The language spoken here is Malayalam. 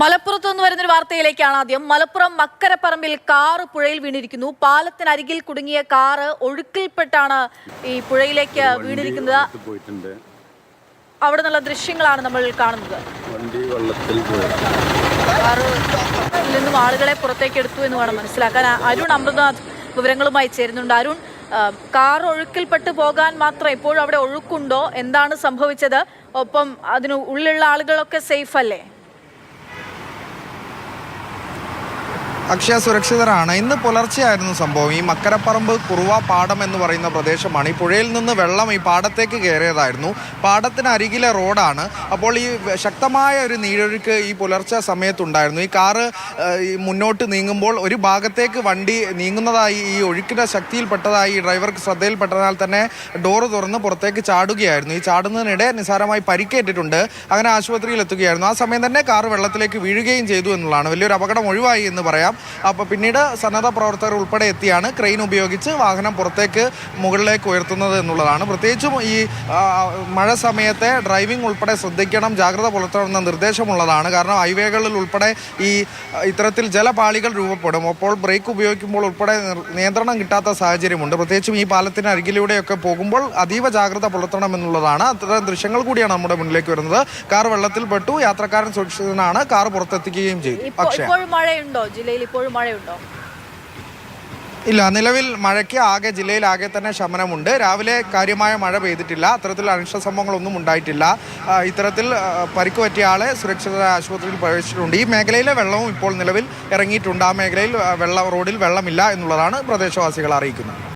മലപ്പുറത്ത് നിന്ന് വരുന്നൊരു വാർത്തയിലേക്കാണ് ആദ്യം. മലപ്പുറം മക്കരപ്പറമ്പിൽ കാറ് പുഴയിൽ വീണിരിക്കുന്നു. പാലത്തിനരികിൽ കുടുങ്ങിയ കാറ് ഒഴുക്കിൽപ്പെട്ടാണ് ഈ പുഴയിലേക്ക് വീണിരിക്കുന്നത്. അവിടെ നിന്നുള്ള ദൃശ്യങ്ങളാണ് നമ്മൾ കാണുന്നത്. കാറിൽ നിന്നും ആളുകളെ പുറത്തേക്ക് എടുത്തു എന്ന് വേണം മനസ്സിലാക്കാൻ. അരുൺ അമൃതനാഥ് വിവരങ്ങളുമായി ചേരുന്നുണ്ട്. അരുൺ, കാർ ഒഴുക്കിൽപ്പെട്ട് പോകാൻ മാത്രം ഇപ്പോഴും അവിടെ ഒഴുക്കുണ്ടോ? എന്താണ് സംഭവിച്ചത്? ഒപ്പം അതിന് ഉള്ളിലുള്ള ആളുകളൊക്കെ സേഫ് അല്ലേ? അക്ഷയ സുരക്ഷിതരാണ്. ഇന്ന് പുലർച്ചെയായിരുന്നു സംഭവം. ഈ മക്കരപ്പറമ്പ് കുറുവ പാടം എന്ന് പറയുന്ന പ്രദേശമാണ്. ഈ പുഴയിൽ നിന്ന് വെള്ളം ഈ പാടത്തേക്ക് കയറിയതായിരുന്നു. പാടത്തിന് അരികിലെ റോഡാണ്. അപ്പോൾ ഈ ശക്തമായ ഒരു നീരൊഴുക്ക് ഈ പുലർച്ചെ സമയത്തുണ്ടായിരുന്നു. ഈ കാറ് മുന്നോട്ട് നീങ്ങുമ്പോൾ ഒരു ഭാഗത്തേക്ക് വണ്ടി നീങ്ങുന്നതായി ഈ ഒഴുക്കിൻ്റെ ശക്തിയിൽപ്പെട്ടതായി ഈ ഡ്രൈവർക്ക് ശ്രദ്ധയിൽപ്പെട്ടതിനാൽ തന്നെ ഡോറ് തുറന്ന് പുറത്തേക്ക് ചാടുകയായിരുന്നു. ഈ ചാടുന്നതിനിടെ നിസ്സാരമായി പരിക്കേറ്റിട്ടുണ്ട്. അങ്ങനെ ആശുപത്രിയിൽ എത്തുകയായിരുന്നു. ആ സമയം തന്നെ കാറ് വെള്ളത്തിലേക്ക് വീഴുകയും ചെയ്തു എന്നുള്ളതാണ്. വലിയൊരു അപകടം ഒഴിവായി എന്ന് പറയാം. അപ്പോൾ പിന്നീട് സന്നദ്ധ പ്രവർത്തകർ ഉൾപ്പെടെ എത്തിയാണ് ക്രെയിൻ ഉപയോഗിച്ച് വാഹനം പുറത്തേക്ക് മുകളിലേക്ക് ഉയർത്തുന്നത് എന്നുള്ളതാണ്. പ്രത്യേകിച്ചും ഈ മഴ സമയത്തെ ഡ്രൈവിംഗ് ഉൾപ്പെടെ ശ്രദ്ധിക്കണം, ജാഗ്രത പുലർത്തണമെന്ന നിർദ്ദേശമുള്ളതാണ്. കാരണം ഹൈവേകളിൽ ഉൾപ്പെടെ ഈ ഇത്തരത്തിൽ ജലപാളികൾ രൂപപ്പെടും. അപ്പോൾ ബ്രേക്ക് ഉപയോഗിക്കുമ്പോൾ ഉൾപ്പെടെ നിയന്ത്രണം കിട്ടാത്ത സാഹചര്യമുണ്ട്. പ്രത്യേകിച്ചും ഈ പാലത്തിന് അരികിലൂടെയൊക്കെ പോകുമ്പോൾ അതീവ ജാഗ്രത പുലർത്തണം എന്നുള്ളതാണ്. അത്തരം ദൃശ്യങ്ങൾ കൂടിയാണ് നമ്മുടെ മുന്നിലേക്ക് വരുന്നത്. കാർ വെള്ളത്തിൽ പെട്ടു, യാത്രക്കാരൻ സുരക്ഷിതനാണ്, കാർ പുറത്തെത്തിക്കുകയും ചെയ്തു. പക്ഷേ മഴയുണ്ടോ ജില്ലയിൽ? ഇപ്പോഴും മഴയുണ്ടോ? ഇല്ല, നിലവിൽ മഴയ്ക്ക് ജില്ലയിലാകെ തന്നെ ശമനമുണ്ട്. രാവിലെ കാര്യമായ മഴ പെയ്തിട്ടില്ല. അത്തരത്തിൽ അനിഷ്ട സംഭവങ്ങളൊന്നും ഉണ്ടായിട്ടില്ല. ഇത്തരത്തിൽ പരിക്ക് പറ്റിയ ആളെ സുരക്ഷിത ആശുപത്രിയിൽ പ്രവേശിച്ചിട്ടുണ്ട്. ഈ മേഖലയിലെ വെള്ളവും ഇപ്പോൾ നിലവിൽ ഇറങ്ങിയിട്ടുണ്ട്. ആ മേഖലയിൽ റോഡിൽ വെള്ളമില്ല എന്നുള്ളതാണ് പ്രദേശവാസികൾ അറിയിക്കുന്നത്.